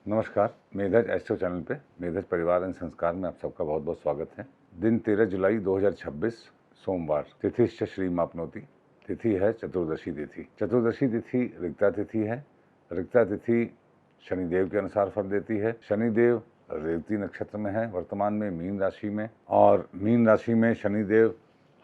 नमस्कार, मेधज astro channel पे मेधज परिवार एंड संस्कार में आप सबका बहुत बहुत स्वागत है। दिन 13 जुलाई 2026 सोमवार, तिथि श्री मापनोती, तिथि है चतुर्दशी तिथि। चतुर्दशी तिथि रिक्ता तिथि है। रिक्ता तिथि शनिदेव के अनुसार फल देती है। शनिदेव रेवती नक्षत्र में है वर्तमान में मीन राशि में, और मीन राशि में शनिदेव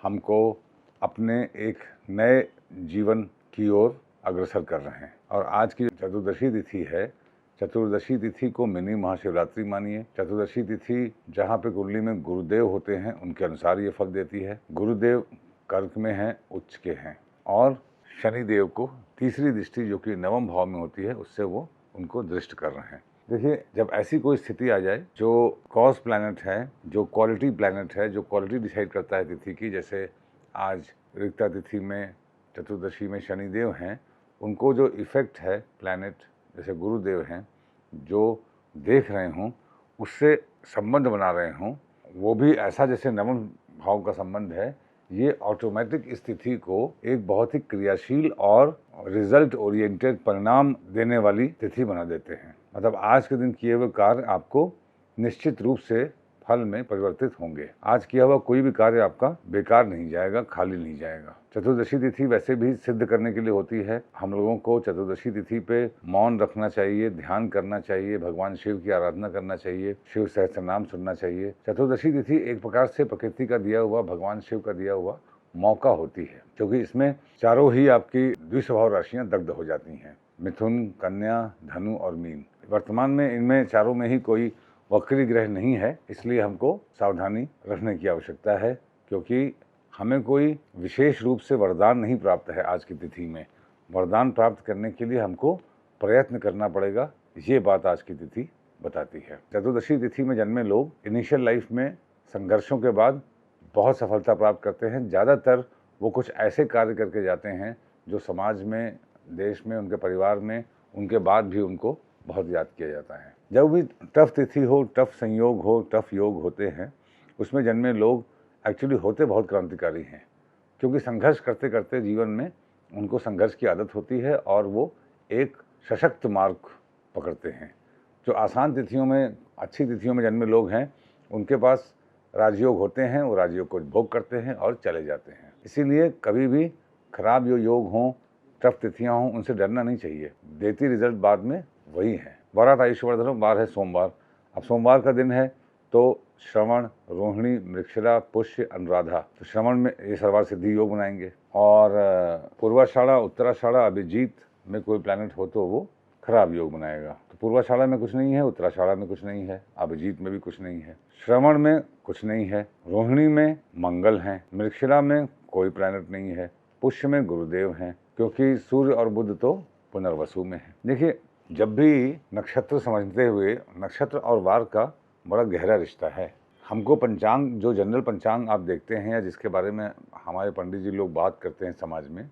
हमको अपने एक नए जीवन की ओर अग्रसर कर रहे हैं। और आज की चतुर्दशी तिथि है, चतुर्दशी तिथि को मिनी महाशिवरात्रि मानिए। चतुर्दशी तिथि जहाँ पे कुंडली में गुरुदेव होते हैं उनके अनुसार ये फल देती है। गुरुदेव कर्क में हैं, उच्च के हैं, और शनिदेव को तीसरी दृष्टि जो कि नवम भाव में होती है उससे वो उनको दृष्ट कर रहे हैं। देखिए, जब ऐसी कोई स्थिति आ जाए जो कॉज प्लैनेट है, जो क्वालिटी प्लैनेट है, जो क्वालिटी डिसाइड करता है तिथि की, जैसे आज रिक्ता तिथि में चतुर्दशी में शनिदेव हैं, उनको जो इफेक्ट है प्लैनेट जैसे गुरुदेव हैं जो देख रहे हों, उससे संबंध बना रहे हों, वो भी ऐसा जैसे नवम भाव का संबंध है, ये ऑटोमेटिक स्थिति को एक बहुत ही क्रियाशील और रिजल्ट ओरिएंटेड परिणाम देने वाली तिथि बना देते हैं। मतलब आज के दिन किए हुए कार्य आपको निश्चित रूप से फल में परिवर्तित होंगे। आज किया हुआ कोई भी कार्य आपका बेकार नहीं जाएगा, खाली नहीं जाएगा। चतुर्दशी तिथि वैसे भी सिद्ध करने के लिए होती है। हम लोगों को चतुर्दशी तिथि पे मौन रखना चाहिए, ध्यान करना चाहिए, भगवान शिव की आराधना करना चाहिए, शिव सहस्त्रनाम सुनना चाहिए। चतुर्दशी तिथि एक प्रकार से प्रकृति का दिया हुआ, भगवान शिव का दिया हुआ मौका होती है, क्योंकि इसमें चारों ही आपकी द्विस्वभाव राशियां दग्ध हो जाती हैं, मिथुन, कन्या, धनु और मीन। वर्तमान में इनमें चारों में ही कोई वक्री ग्रह नहीं है, इसलिए हमको सावधानी रखने की आवश्यकता है, क्योंकि हमें कोई विशेष रूप से वरदान नहीं प्राप्त है। आज की तिथि में वरदान प्राप्त करने के लिए हमको प्रयत्न करना पड़ेगा, ये बात आज की तिथि बताती है। चतुर्दशी तिथि में जन्मे लोग इनिशियल लाइफ में संघर्षों के बाद बहुत सफलता प्राप्त करते हैं। ज़्यादातर वो कुछ ऐसे कार्य करके जाते हैं जो समाज में, देश में, उनके परिवार में, उनके बाद भी उनको बहुत याद किया जाता है। जब भी टफ तिथि हो, टफ संयोग हो, टफ योग होते हैं, उसमें जन्मे लोग एक्चुअली होते बहुत क्रांतिकारी हैं, क्योंकि संघर्ष करते करते जीवन में उनको संघर्ष की आदत होती है और वो एक सशक्त मार्ग पकड़ते हैं। जो आसान तिथियों में, अच्छी तिथियों में जन्मे लोग हैं, उनके पास राजयोग होते हैं, वो राजयोग को भोग करते हैं और चले जाते हैं। इसीलिए कभी भी खराब जो योग हों, टफ तिथियाँ हों, उनसे डरना नहीं चाहिए। देती रिजल्ट बाद में वही है। बारात आयुष्यवर्धनम बार है सोमवार। अब सोमवार का दिन है तो श्रवण, रोहिणी, मृगशिरा, पुष्य, अनुराधा, तो श्रवण में ये सर्वार्थ सिद्धि योग बनाएंगे। और पूर्वाषाढ़ा, उत्तराषाढ़ा, अभिजीत में कोई प्लैनेट हो तो वो खराब योग बनाएगा। तो पूर्वाषाढ़ा में कुछ नहीं है, उत्तराषाढ़ा में कुछ नहीं है, अभिजीत में भी कुछ नहीं है, श्रवण में कुछ नहीं है, रोहिणी में मंगल हैं, मृगशिरा में कोई प्लैनेट नहीं है, पुष्य में गुरुदेव हैं, क्योंकि सूर्य और बुध तो पुनर्वसु में है। देखिए, जब भी नक्षत्र समझते हुए, नक्षत्र और वार का बड़ा गहरा रिश्ता है। हमको पंचांग, जो जनरल पंचांग आप देखते हैं या जिसके बारे में हमारे पंडित जी लोग बात करते हैं समाज में,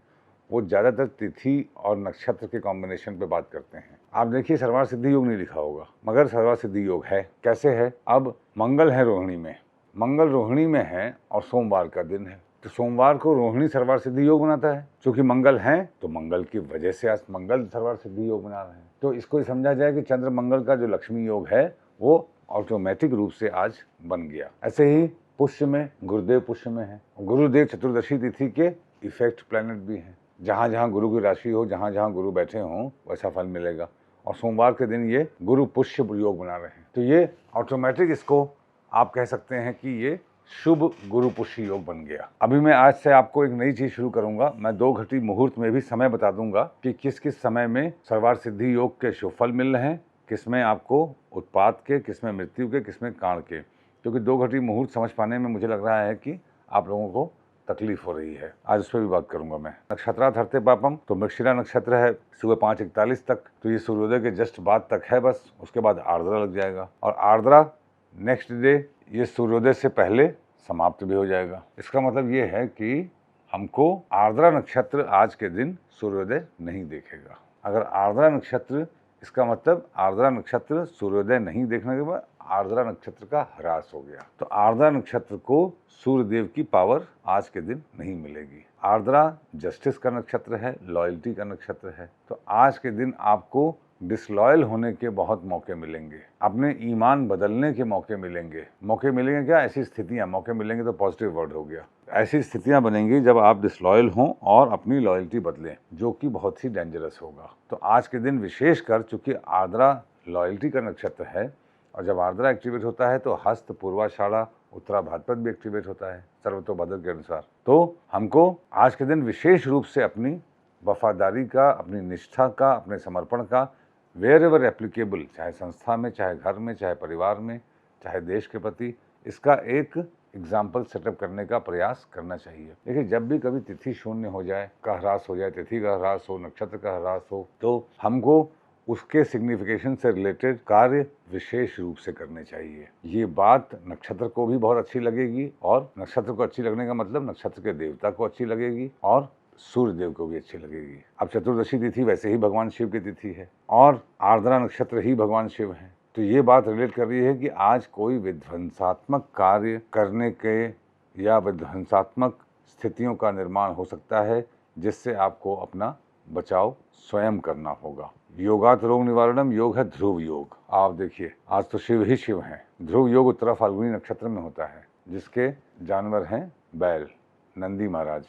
वो ज़्यादातर तिथि और नक्षत्र के कॉम्बिनेशन पे बात करते हैं। आप देखिए, सर्वार्थ सिद्धि योग नहीं लिखा होगा, मगर सर्वार्थ सिद्धि योग है। कैसे है? अब मंगल है रोहिणी में, मंगल रोहिणी में है और सोमवार का दिन है, तो सोमवार को रोहिणी सर्वार्थ सिद्धि योग बनाता है। क्योंकि मंगल है तो मंगल की वजह से आज मंगल सर्वार्थ सिद्धि योग बना रहे हैं। तो इसको समझा जाए कि चंद्र मंगल का जो लक्ष्मी योग है वो ऑटोमेटिक रूप से आज बन गया। ऐसे ही पुष्य में गुरुदेव पुष्य में है, गुरुदेव चतुर्दशी तिथि के इफेक्ट प्लैनेट भी हैं। जहाँ जहाँ गुरु की राशि हो, जहाँ जहाँ गुरु बैठे हों, वैसा फल मिलेगा। और सोमवार के दिन ये गुरु पुष्य योग बना रहे हैं, तो ये ऑटोमेटिक, इसको आप कह सकते हैं कि ये शुभ गुरु पुष्य योग बन गया। अभी मैं आज से आपको एक नई चीज शुरू करूंगा। मैं 2 घटी मुहूर्त में भी समय बता दूंगा कि किस किस समय में सर्वार्थ सिद्धि योग के शुभ फल मिल रहे हैं, किसमें आपको उत्पात के, किसमें मृत्यु के, किसमें कांड के। क्योंकि 2 घटी मुहूर्त समझ पाने में मुझे लग रहा है कि आप लोगों को तकलीफ हो रही है। आज उस पर भी बात करूंगा मैं। नक्षत्रा धरते पापम, तो मृगशिरा नक्षत्र है सुबह 5:41 तक, तो ये सूर्योदय के जस्ट बाद तक है बस। उसके बाद आर्द्रा लग जाएगा, और आर्द्रा नेक्स्ट डे ये सूर्योदय से पहले समाप्त भी हो जाएगा। इसका मतलब ये है कि हमको आर्द्रा नक्षत्र आज के दिन सूर्योदय नहीं देखेगा। अगर आर्द्रा नक्षत्र, इसका मतलब आर्द्रा नक्षत्र सूर्योदय नहीं देखने के बाद आर्द्रा नक्षत्र का ह्रास हो गया, तो आर्द्रा नक्षत्र को सूर्यदेव की पावर आज के दिन नहीं मिलेगी। आर्द्रा जस्टिस का नक्षत्र है, लॉयल्टी का नक्षत्र है, तो आज के दिन आपको डिसलॉयल होने के बहुत मौके मिलेंगे, अपने ईमान बदलने के मौके मिलेंगे। मौके मिलेंगे क्या? ऐसी स्थितियाँ, मौके मिलेंगे तो पॉजिटिव वर्ड हो गया। ऐसी स्थितियाँ बनेंगी जब आप डिसलॉयल हों और अपनी लॉयल्टी बदलें, जो कि बहुत ही डेंजरस होगा। तो आज के दिन विशेषकर चूंकि आर्द्रा लॉयल्टी का नक्षत्र है, और जब आर्द्रा एक्टिवेट होता है तो हस्त, पूर्वाषाढ़ा, उत्तरा भाद्रपद भी एक्टिवेट होता है सर्वतोभद्र के अनुसार। तो हमको आज के दिन विशेष रूप से अपनी वफादारी का, अपनी निष्ठा का, अपने समर्पण का वेयर एवर एप्लीकेबल, चाहे संस्था में, चाहे घर में, चाहे परिवार में, चाहे देश के प्रति, इसका एक एग्जाम्पल सेटअप करने का प्रयास करना चाहिए। देखिए, जब भी कभी तिथि शून्य हो जाए, का ह्रास हो जाए, तिथि का ह्रास हो, नक्षत्र का ह्रास हो, तो हमको उसके सिग्निफिकेशन से रिलेटेड कार्य विशेष रूप से करने चाहिए। ये बात नक्षत्र को भी बहुत अच्छी लगेगी, और नक्षत्र को अच्छी लगने का मतलब नक्षत्र के देवता को अच्छी लगेगी और सूर्य देव को भी अच्छी लगेगी। अब चतुर्दशी तिथि वैसे ही भगवान शिव की तिथि है और आर्द्रा नक्षत्र ही भगवान शिव है, तो ये बात रिलेट कर रही है कि आज कोई विध्वंसात्मक कार्य करने के या विध्वंसात्मक स्थितियों का निर्माण हो सकता है, जिससे आपको अपना बचाव स्वयं करना होगा। योगात रोग निवारणम योग है ध्रुव योग। आप देखिए, आज तो शिव ही शिव हैं। ध्रुव योग उत्तरा फाल्गुनी नक्षत्र में होता है, जिसके जानवर हैं बैल, नंदी महाराज।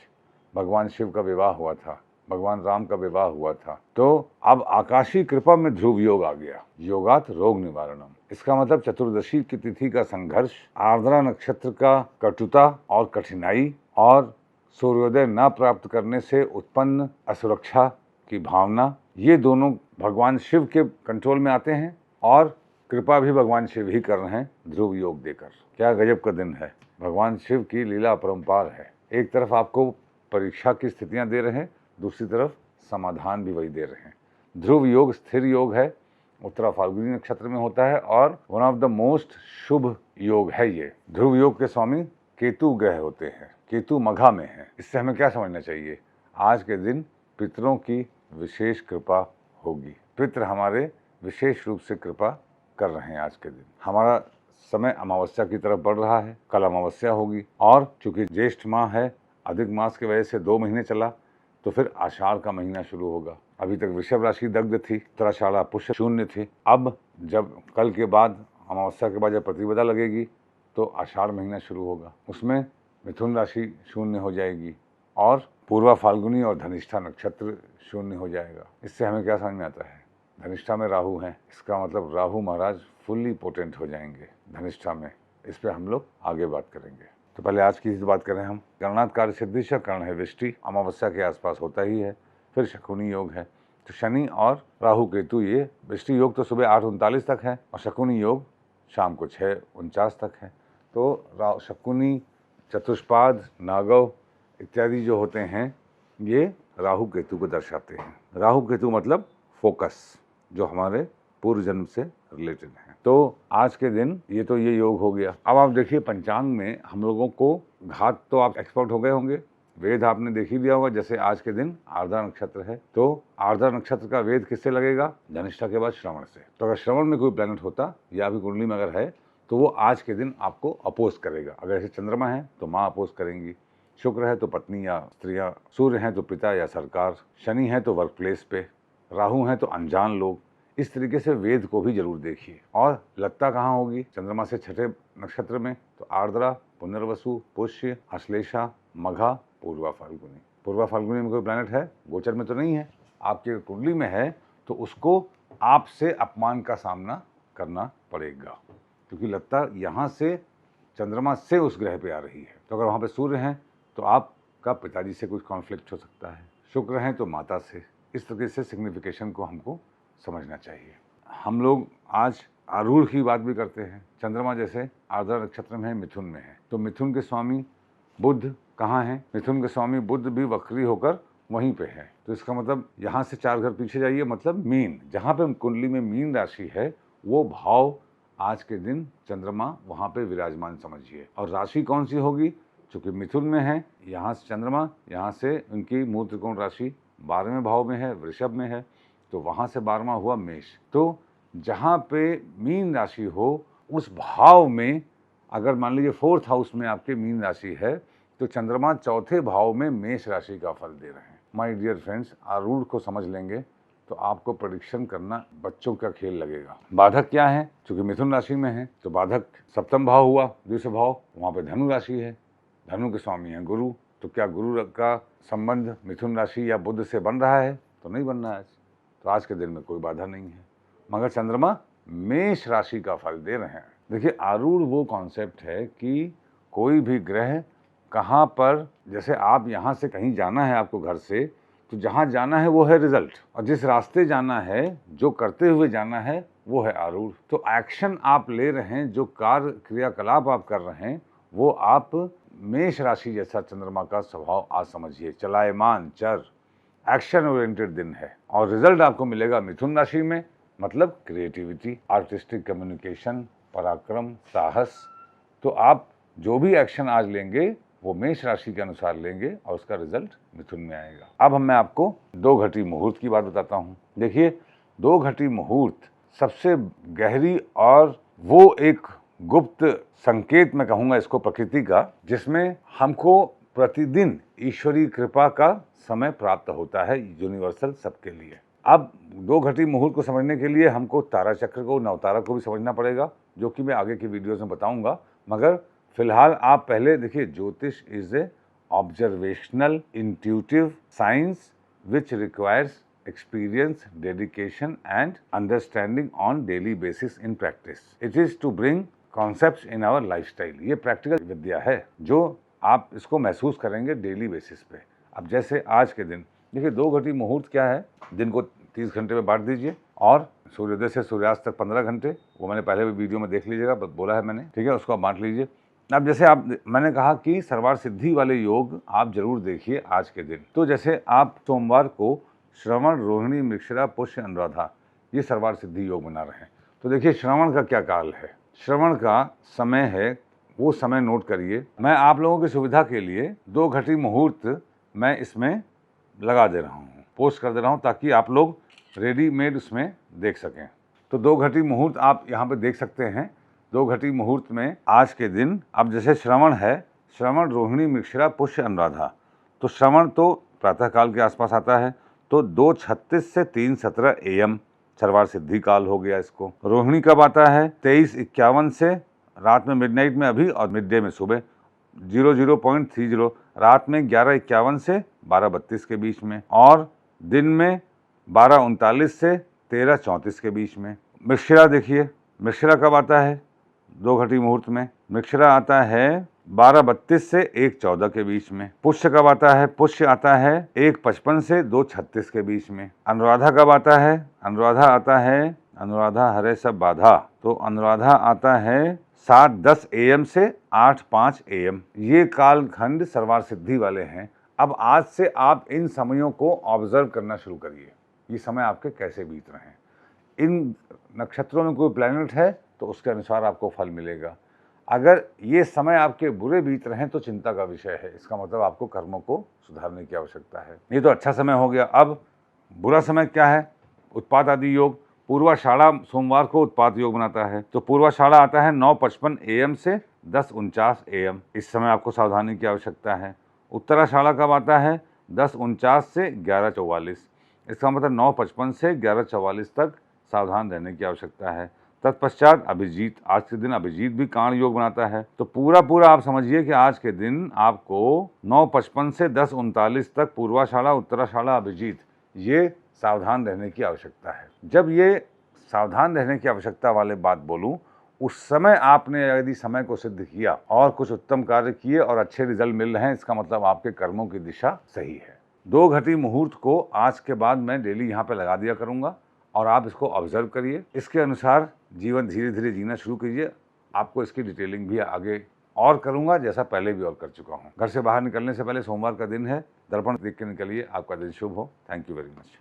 भगवान शिव का विवाह हुआ था, भगवान राम का विवाह हुआ था, तो अब आकाशीय कृपा में ध्रुव योग आ गया। योगात रोग निवारणम, इसका मतलब चतुर्दशी की तिथि का संघर्ष, आर्द्रा नक्षत्र का कटुता और कठिनाई, और सूर्योदय न प्राप्त करने से उत्पन्न असुरक्षा की भावना, ये दोनों भगवान शिव के कंट्रोल में आते हैं, और कृपा भी भगवान शिव ही कर रहे हैं ध्रुव योग देकर। क्या गजब का दिन है! भगवान शिव की लीला अपरंपार है। एक तरफ आपको परीक्षा की स्थितियां दे रहे हैं, दूसरी तरफ समाधान भी वही दे रहे हैं। ध्रुव योग स्थिर योग है, उत्तरा फाल्गुनी नक्षत्र में होता है, और वन ऑफ द मोस्ट शुभ योग है ये। ध्रुव योग के स्वामी केतु ग्रह होते हैं, केतु मघा में है। इससे हमें क्या समझना चाहिए? आज के दिन पितरों की विशेष कृपा होगी। पितृ हमारे विशेष रूप से कृपा कर रहे हैं। आज के दिन हमारा समय अमावस्या की तरफ बढ़ रहा है, कल अमावस्या होगी, और चूंकि ज्येष्ठ माह है, अधिक मास की वजह से 2 महीने चला, तो फिर आषाढ़ का महीना शुरू होगा। अभी तक वृषभ राशि दग्ध थी, उत्तराषाढ़ा पुष्य शून्य थी। अब जब कल के बाद, अमावस्या के बाद जब प्रतिपदा लगेगी, तो आषाढ़ महीना शुरू होगा। उसमें मिथुन राशि शून्य हो जाएगी, और पूर्वा फाल्गुनी और धनिष्ठा नक्षत्र शून्य हो जाएगा। इससे हमें क्या समझ में आता है? धनिष्ठा में राहु हैं, इसका मतलब राहु महाराज फुल्ली पोटेंट हो जाएंगे धनिष्ठा में। इस पर हम लोग आगे बात करेंगे। तो पहले आज की बात करें हम। गणनाथ कार्य सिद्धि से कर्ण है वृष्टि, अमावस्या के आसपास होता ही है। फिर शकुनी योग है, तो शनि और राहु केतु, ये वृष्टि योग तो सुबह 8:39 तक है, और शकुनी योग शाम को 6:49 तक है। तो शकुनी, चतुष्पाद, नागव इत्यादि जो होते हैं, ये राहु केतु को दर्शाते हैं। राहु केतु मतलब फोकस, जो हमारे पूर्व जन्म से रिलेटेड है। तो आज के दिन ये योग हो गया। अब आप देखिए, पंचांग में हम लोगों को घात, तो आप एक्सपर्ट हो गए होंगे, वेद आपने देख ही लिया होगा। जैसे आज के दिन आर्द्रा नक्षत्र है, तो आर्द्रा नक्षत्र का वेद किससे लगेगा? धनिष्ठा के बाद श्रवण से। तो अगर श्रवण में कोई प्लैनेट होता, या अभी कुंडली में अगर है, तो वो आज के दिन आपको अपोज करेगा। अगर ऐसे चंद्रमा है तो माँ अपोज करेंगी, शुक्र है तो पत्नी या स्त्रियाँ, सूर्य हैं तो पिता या सरकार, शनि है तो वर्क प्लेस पे, राहु हैं तो अनजान लोग। इस तरीके से वेद को भी जरूर देखिए। और लगता कहाँ होगी? चंद्रमा से छठे नक्षत्र में, तो आर्द्रा, पुनर्वसु, पुष्य, अश्लेषा, मघा, पूर्वा फाल्गुनी। पूर्वा फाल्गुनी में कोई प्लैनेट है? गोचर में तो नहीं है। आपके कुंडली में है तो उसको आपसे अपमान का सामना करना पड़ेगा, क्योंकि लगता यहाँ से चंद्रमा से उस ग्रह पे आ रही है। तो अगर वहाँ पे सूर्य हैं तो आपका पिताजी से कुछ कॉन्फ्लिक्ट हो सकता है, शुक्र हैं तो माता से। इस तरीके से सिग्निफिकेशन को हमको समझना चाहिए। हम लोग आज आरूढ़ की बात भी करते हैं। चंद्रमा जैसे आर्द्रा नक्षत्र में है, मिथुन में है, तो मिथुन के स्वामी बुध कहाँ हैं? मिथुन के स्वामी बुध भी वक्री होकर वहीं पे है। तो इसका मतलब यहाँ से 4 घर पीछे जाइए, मतलब मीन, जहाँ पे कुंडली में मीन राशि है, वो भाव आज के दिन चंद्रमा वहाँ पे विराजमान समझिए। और राशि कौन सी होगी? चूंकि मिथुन में है, यहाँ से चंद्रमा, यहाँ से उनकी मूल त्रिकोण राशि 12वें भाव में है, वृषभ में है, तो वहाँ से 12वां हुआ मेष। तो जहाँ पे मीन राशि हो, उस भाव में अगर मान लीजिए 4th हाउस में आपके मीन राशि है, तो चंद्रमा 4थे भाव में मेष राशि का फल दे रहे हैं। माय डियर फ्रेंड्स, आरूढ़ को समझ लेंगे तो आपको प्रेडिक्शन करना बच्चों का खेल लगेगा। बाधक क्या है? चूंकि मिथुन राशि में है तो बाधक सप्तम भाव हुआ, द्वितीय भाव, वहाँ पे धनु राशि है, धनु के स्वामी है गुरु। तो क्या गुरु का संबंध मिथुन राशि या बुध से बन रहा है? तो नहीं बन रहा है। तो आज के दिन में कोई बाधा नहीं है। मगर चंद्रमा मेष राशि का फल दे रहे हैं। देखिए, आरूढ़ वो कॉन्सेप्ट है कि कोई भी ग्रह कहाँ पर, जैसे आप यहाँ से कहीं जाना है आपको घर से, तो जहाँ जाना है वो है रिजल्ट, और जिस रास्ते जाना है, जो करते हुए जाना है, वो है आरूढ़। तो एक्शन आप ले रहे हैं, जो कार्य क्रियाकलाप आप कर रहे हैं, वो आप मेष राशि जैसा चंद्रमा का स्वभाव आज समझिए, चलायमान, चर, एक्शन ओरिएंटेड दिन है। और रिजल्ट आपको मिलेगा मिथुन राशि में, मतलब क्रिएटिविटी, आर्टिस्टिक कम्युनिकेशन, पराक्रम, साहस। तो आप जो भी एक्शन आज लेंगे वो मेष राशि के अनुसार लेंगे और उसका रिजल्ट मिथुन में आएगा। अब मैं आपको 2 घटी मुहूर्त की बात बताता हूँ। देखिए, 2 घटी मुहूर्त सबसे गहरी और वो एक गुप्त संकेत, मैं कहूँगा इसको, प्रकृति का, जिसमें हमको प्रतिदिन ईश्वरीय कृपा का समय प्राप्त होता है, यूनिवर्सल सबके लिए। अब 2 घटी मुहूर्त को समझने के लिए हमको तारा चक्र को, नवतारा को भी समझना पड़ेगा, जो कि मैं आगे की वीडियोस में बताऊंगा। मगर फिलहाल आप पहले देखिए, ज्योतिष is a observational intuitive science which requires experience, dedication and understanding on daily basis in practice. It is to bring concepts in our lifestyle. ये प्रैक्टिकल विद्या है जो आप इसको महसूस करेंगे डेली बेसिस पे। अब जैसे आज के दिन देखिए, 2 घटी मुहूर्त क्या है, दिन को 30 घंटे में बांट दीजिए और सूर्योदय से सूर्यास्त तक 15 घंटे, वो मैंने पहले भी वीडियो में देख लीजिएगा, बोला है मैंने, ठीक है, उसको आप बांट लीजिए। अब जैसे मैंने कहा कि सर्वार सिद्धि वाले योग आप जरूर देखिए आज के दिन। तो जैसे आप सोमवार को श्रवण, रोहिणी, मृगशिरा, पुष्य, अनुराधा, ये सर्वार सिद्धि योग बना रहे हैं। तो देखिए, श्रवण का क्या काल है, श्रवण का समय है, वो समय नोट करिए। मैं आप लोगों की सुविधा के लिए 2 घटी मुहूर्त मैं इसमें लगा दे रहा हूँ, पोस्ट कर दे रहा हूँ, ताकि आप लोग रेडीमेड उसमें देख सकें। तो 2 घटी मुहूर्त आप यहाँ पे देख सकते हैं। 2 घटी मुहूर्त में आज के दिन, अब जैसे श्रवण है, श्रवण, रोहिणी, मृगशिरा, पुष्य, अनुराधा। तो श्रवण तो प्रातःकाल के आसपास आता है, तो 2:36 से 3:17 AM सर्वार सिद्धि काल हो गया इसको। रोहिणी कब आता है? 23:51 से रात में मिडनाइट में अभी, और मिड डे में सुबह 00.30, रात में 11:51 से 12:32 के बीच में, और दिन में 12:39 से 13:34 के बीच में। मृगशिरा देखिए, मृगशिरा कब आता है 2 घटी मुहूर्त में? मृगशिरा आता है 12:32 से 1:14 के बीच में। पुष्य कब आता है? पुष्य आता है 1:55 से 2:36 के बीच में। अनुराधा कब आता है? अनुराधा आता है, अनुराधा हरे सब बाधा, तो अनुराधा आता है 7:10 AM से 8:05 AM। ये कालखंड सर्वार सिद्धि वाले हैं। अब आज से आप इन समयों को ऑब्जर्व करना शुरू करिए, ये समय आपके कैसे बीत रहे हैं। इन नक्षत्रों में कोई प्लैनेट है तो उसके अनुसार आपको फल मिलेगा। अगर ये समय आपके बुरे बीत रहे हैं तो चिंता का विषय है, इसका मतलब आपको कर्मों को सुधारने की आवश्यकता है। ये तो अच्छा समय हो गया। अब बुरा समय क्या है? उत्पात आदि योग। पूर्वाषाढ़ा सोमवार को उत्पात योग बनाता है, तो पूर्वाषाढ़ा आता है 9:55 AM से 10:49 AM। इस समय आपको सावधानी की आवश्यकता है। उत्तराषाढ़ा कब आता है? 10:49 से 11:44। इसका मतलब 9:55 से 11:44 तक सावधान रहने की आवश्यकता है। तत्पश्चात अभिजीत, आज के दिन अभिजीत भी कांड योग बनाता है। तो पूरा आप समझिए कि आज के दिन आपको 9:55 से 10:39 तक पूर्वाषाढ़ा, उत्तराषाढ़ा, अभिजीत, ये सावधान रहने की आवश्यकता है। जब ये सावधान रहने की आवश्यकता वाले बात बोलूं, उस समय आपने यदि समय को सिद्ध किया और कुछ उत्तम कार्य किए और अच्छे रिजल्ट मिल रहे हैं, इसका मतलब आपके कर्मों की दिशा सही है। 2 घटी मुहूर्त को आज के बाद मैं डेली यहाँ पे लगा दिया करूँगा और आप इसको ऑब्जर्व करिए। इसके अनुसार जीवन धीरे धीरे जीना शुरू कीजिए। आपको इसकी डिटेलिंग भी आगे और करूँगा, जैसा पहले भी और कर चुका हूँ। घर से बाहर निकलने से पहले सोमवार का दिन है, दर्पण देख के निकलिए। आपका दिन शुभ हो। Thank you very much.